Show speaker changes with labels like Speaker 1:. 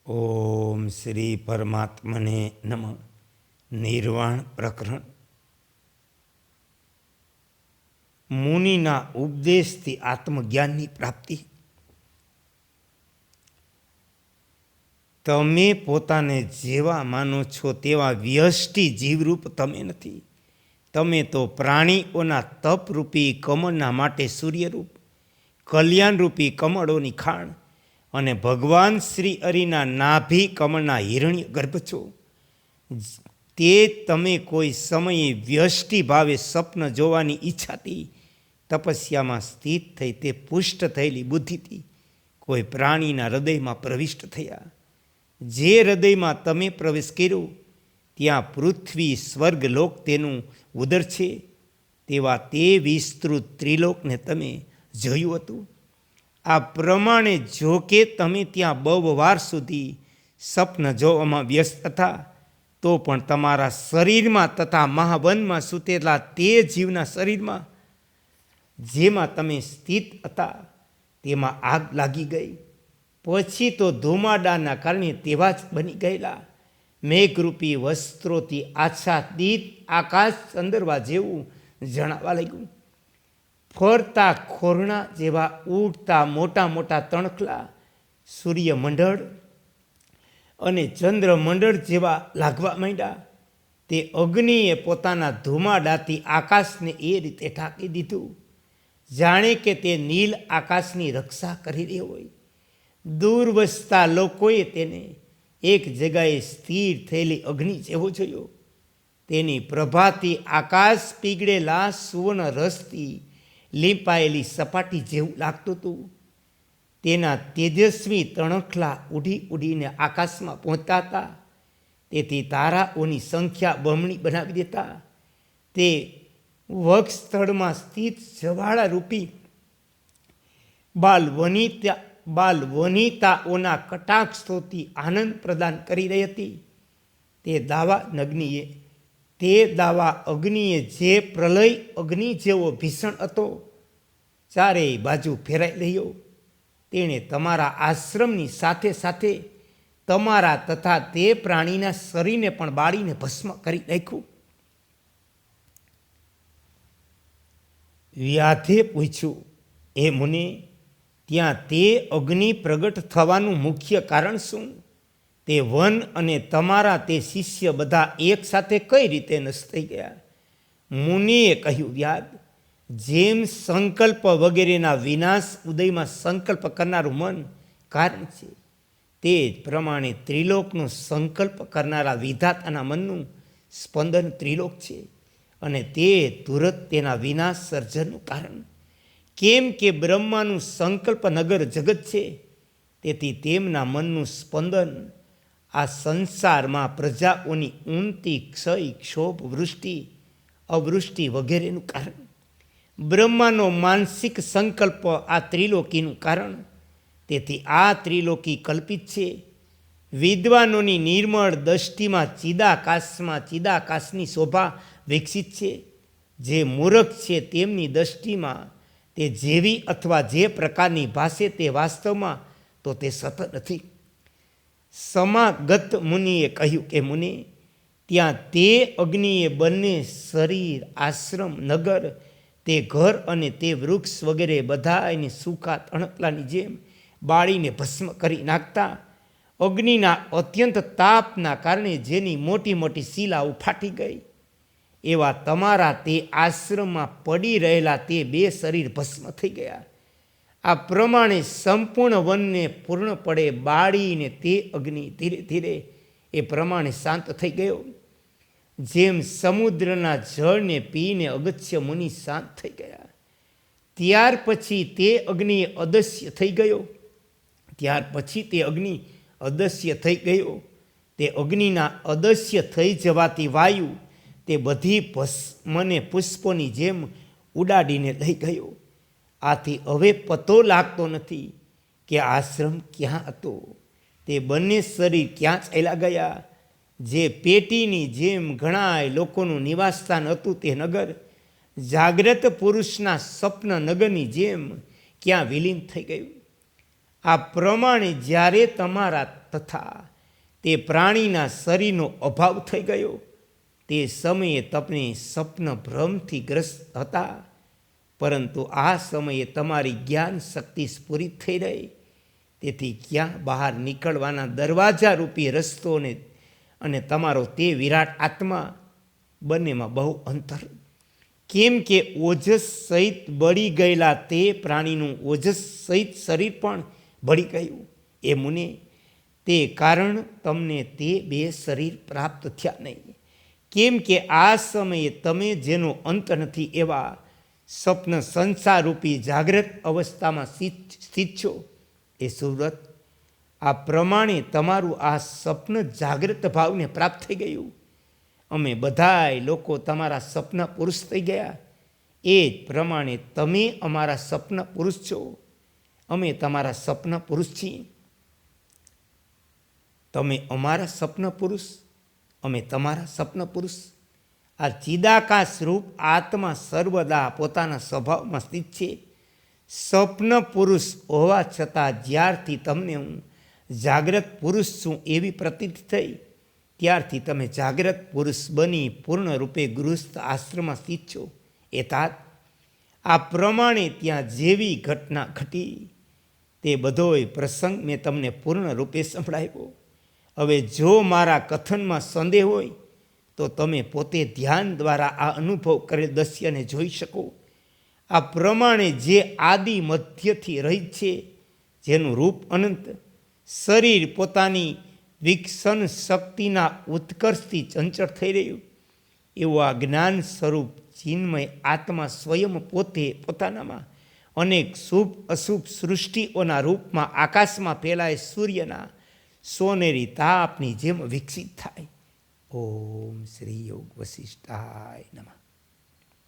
Speaker 1: ઓમ શ્રી પરમાત્મને નમઃ. નિર્વાણ પ્રકરણ. મુનિના ઉપદેશથી આત્મજ્ઞાનની પ્રાપ્તિ. તમે પોતાને જેવા માનો છો તેવા વ્યષ્ટિ જીવરૂપ તમે નથી. તમે તો પ્રાણીઓના તપરૂપી કમળના માટે સૂર્યરૂપ, કલ્યાણરૂપી કમળોની ખાણ અને ભગવાન શ્રી હરિના નાભી કમળના હિરણ્ય ગર્ભ છો. તે તમે કોઈ સમયે વ્યષ્ટિ ભાવે સ્વપ્ન જોવાની ઈચ્છાથી તપસ્યામાં સ્થિત થઈ તે પુષ્ટ થયેલી બુદ્ધિથી કોઈ પ્રાણીના હૃદયમાં પ્રવિષ્ટ થયા. જે હૃદયમાં તમે પ્રવેશ કર્યો ત્યાં પૃથ્વી સ્વર્ગલોક તેનું ઉદર છે. તેવા તે વિસ્તૃત ત્રિલોકને તમે જોયું હતું. આ પ્રમાણે જો કે તમે ત્યાં બહુ વાર સુધી સ્વપ્ન જોવામાં વ્યસ્ત હતા, તો પણ તમારા શરીરમાં તથા મહાવનમાં સૂતેલા તે જીવના શરીરમાં જેમાં તમે સ્થિત હતા તેમાં આગ લાગી ગઈ. પછી તો ધુમાડાના કારણે તેવા જ બની ગયેલા. મેઘરૂપી વસ્ત્રોથી આચ્છાદિત આકાશ ચંદરવા જેવું જણાવા લાગ્યું. ફરતા ખોરણા જેવા ઉડતા મોટા મોટા તણખલા સૂર્યમંડળ અને ચંદ્રમંડળ જેવા લાગવા માંડ્યા. તે અગ્નિએ પોતાના ધુમાડાથી આકાશને એ રીતે ઢાંકી દીધું જાણે કે તે નીલ આકાશની રક્ષા કરી રહ્યો હોય. દૂર વસતા લોકોએ તેને એક જગાએ સ્થિર થયેલી અગ્નિ જેવો જોયો. તેની પ્રભાથી આકાશ પીગળેલા સુવર્ણ રસથી લીંપાયેલી સપાટી જેવું લાગતું હતું. તેના તેજસ્વી તણખલા ઉડી ઉડીને આકાશમાં પહોંચતા હતા. તેથી તારાઓની સંખ્યા બમણી બનાવી દેતા. તે વક્ષસ્થળમાં સ્થિત જવાળારૂપી બાલવનિતાઓના કટાક્ષોથી આનંદ પ્રદાન કરી રહી હતી. તે દાવા અગ્નિએ જે પ્રલય અગ્નિ જેવો ભીષણ હતો ચારેય બાજુ ફેરાઈ રહ્યો, તેણે તમારા આશ્રમની સાથે સાથે તમારા તથા તે પ્રાણીના શરીરને પણ બાળીને ભસ્મ કરી નાખ્યું. વ્યાધે પૂછ્યું, એ મુનિ, ત્યાં તે અગ્નિ પ્રગટ થવાનું મુખ્ય કારણ શું? તે વન અને તમારા તે શિષ્ય બધા એક સાથે કઈ રીતે નષ્ટ થઈ ગયા? મુનિએ કહ્યું, વ્યાદ, જેમ સંકલ્પ વગેરેના વિનાશ ઉદયમાં સંકલ્પ કરનારું મન કારણ છે, તે જ પ્રમાણે ત્રિલોકનો સંકલ્પ કરનારા વિધાતાના મનનું સ્પંદન ત્રિલોક છે અને તે તુરત તેના વિનાશ સર્જનનું કારણ. કેમ કે બ્રહ્માનું સંકલ્પ નગર જગત છે, તેથી તેમના મનનું સ્પંદન આ સંસારમાં પ્રજાઓની ઉન્નતિ, ક્ષય, ક્ષોભ, વૃષ્ટિ, અવૃષ્ટિ વગેરેનું કારણ. બ્રહ્માનો માનસિક સંકલ્પ આ ત્રિલોકીનું કારણ. તેથી આ ત્રિલોકી કલ્પિત છે. વિદ્વાનોની નિર્મળ દ્રષ્ટિમાં ચિદાકાશની શોભા વિકસિત છે. જે મૂર્ખ છે તેમની દ્રષ્ટિમાં તે જેવી અથવા જે પ્રકારની ભાષે તે વાસ્તવમાં તો તે સત નથી. સમાગત મુનિએ કહ્યું કે મુનિ, ત્યાં તે અગ્નિએ બંને શરીર, આશ્રમ, નગર, તે ઘર અને તે વૃક્ષ વગેરે બધાને સૂકા તણખલાની જેમ બાળીને ભસ્મ કરી નાખતા. અગ્નિના અત્યંત તાપના કારણે જેની મોટી મોટી શિલાઓ ફાટી ગઈ, એવા તમારા તે આશ્રમમાં પડી રહેલા તે બે શરીર ભસ્મ થઈ ગયા. આ પ્રમાણે સંપૂર્ણ વનને પૂર્ણપણે બાળીને તે અગ્નિ ધીરે ધીરે એ પ્રમાણે શાંત થઈ ગયો. જેમ સમુદ્રના જળને પીને અગત્ય મુનિ શાંત થઈ ગયા. ત્યાર પછી તે અગ્નિ અદસ્ય થઈ ગયો. તે અગ્નિના અદસ્ય થઈ જવાથી વાયુ તે બધી ભસ્મને પુષ્પોની જેમ ઉડાડીને લઈ ગયો. આથી હવે પતો લાગતો નથી કે આશ્રમ ક્યાં હતો, તે બંને શરીર ક્યાં ચાલ્યા ગયા. જે પેટીની જેમ ઘણા લોકોનું નિવાસસ્થાન હતું તે નગર જાગ્રત પુરુષના સ્વપ્ન નગરની જેમ ક્યાં વિલીન થઈ ગયું. આ પ્રમાણે જ્યારે તમારા તથા તે પ્રાણીના શરીરનો અભાવ થઈ ગયો. તે સમયે તમે સ્વપ્ન ભ્રમથી ગ્રસ્ત હતા, પરંતુ આ સમયે તમારી જ્ઞાન શક્તિ સ્ફુરિત થઈ રહી. તેથી ક્યાં બહાર નીકળવાના દરવાજા રૂપી રસ્તો અને તમારો તે વિરાટ આત્મા બંનેમાં બહુ અંતર. કેમ કે ઓજસ સહિત બળી ગયેલા તે પ્રાણીનું ઓજસ સહિત શરીર પણ બળી ગયું. એ મુને, તે કારણ તમને તે બે શરીર પ્રાપ્ત થયા નહીં. કેમ કે આ સમયે તમે જેનો અંત નથી એવા સ્વપ્ન સંસારરૂપી જાગ્રત અવસ્થામાં સ્થિત છો. એ સુવ્રત, આ પ્રમાણે તમારું આ સ્વપ્ન જાગ્રત ભાવને પ્રાપ્ત થઈ ગયું. અમે બધાય લોકો તમારા સ્વપ્ન પુરુષ થઈ ગયા. એ જ પ્રમાણે તમે અમારા સ્વપ્ન પુરુષ છો. અમે તમારા સ્વપ્ન પુરુષ છીએ. તમે અમારા સ્વપ્ન પુરુષ, અમે તમારા સ્વપ્ન પુરુષ. આ ચિદાકાશ રૂપ આત્મા સર્વદા પોતાના સ્વભાવમાં સ્થિત છે. સ્વપ્ન પુરુષ હોવા છતાં જ્યારથી તમને હું જાગ્રત પુરુષ છું એવી પ્રતીતિ થઈ, ત્યારથી તમે જાગ્રત પુરુષ બની પૂર્ણ રૂપે ગૃહસ્થ આશ્રમમાં સ્થિત છો. એ તાત આ પ્રમાણે ત્યાં જેવી ઘટના ઘટી તે બધોય પ્રસંગ મેં તમને પૂર્ણ રૂપે સંભળાવ્યો. હવે જો મારા કથનમાં સંદેહ હોય તો તમે પોતે ધ્યાન દ્વારા આ અનુભવ કરેલ દસ્યને જોઈ શકો. આ પ્રમાણે જે આદિ મધ્યથી રહિત છે, જેનું રૂપ અનંત, શરીર પોતાની વિકસન શક્તિના ઉત્કર્ષથી ચંચળ થઈ રહ્યું, એવું આ જ્ઞાન સ્વરૂપ ચિન્મય આત્મા સ્વયં પોતે પોતાનામાં અનેક શુભ અશુભ સૃષ્ટિઓના રૂપમાં આકાશમાં ફેલાય સૂર્યના સોનેરી તાપની જેમ વિકસિત થાય. ઓમ શ્રી યોગ વસિષ્ઠાય નમઃ.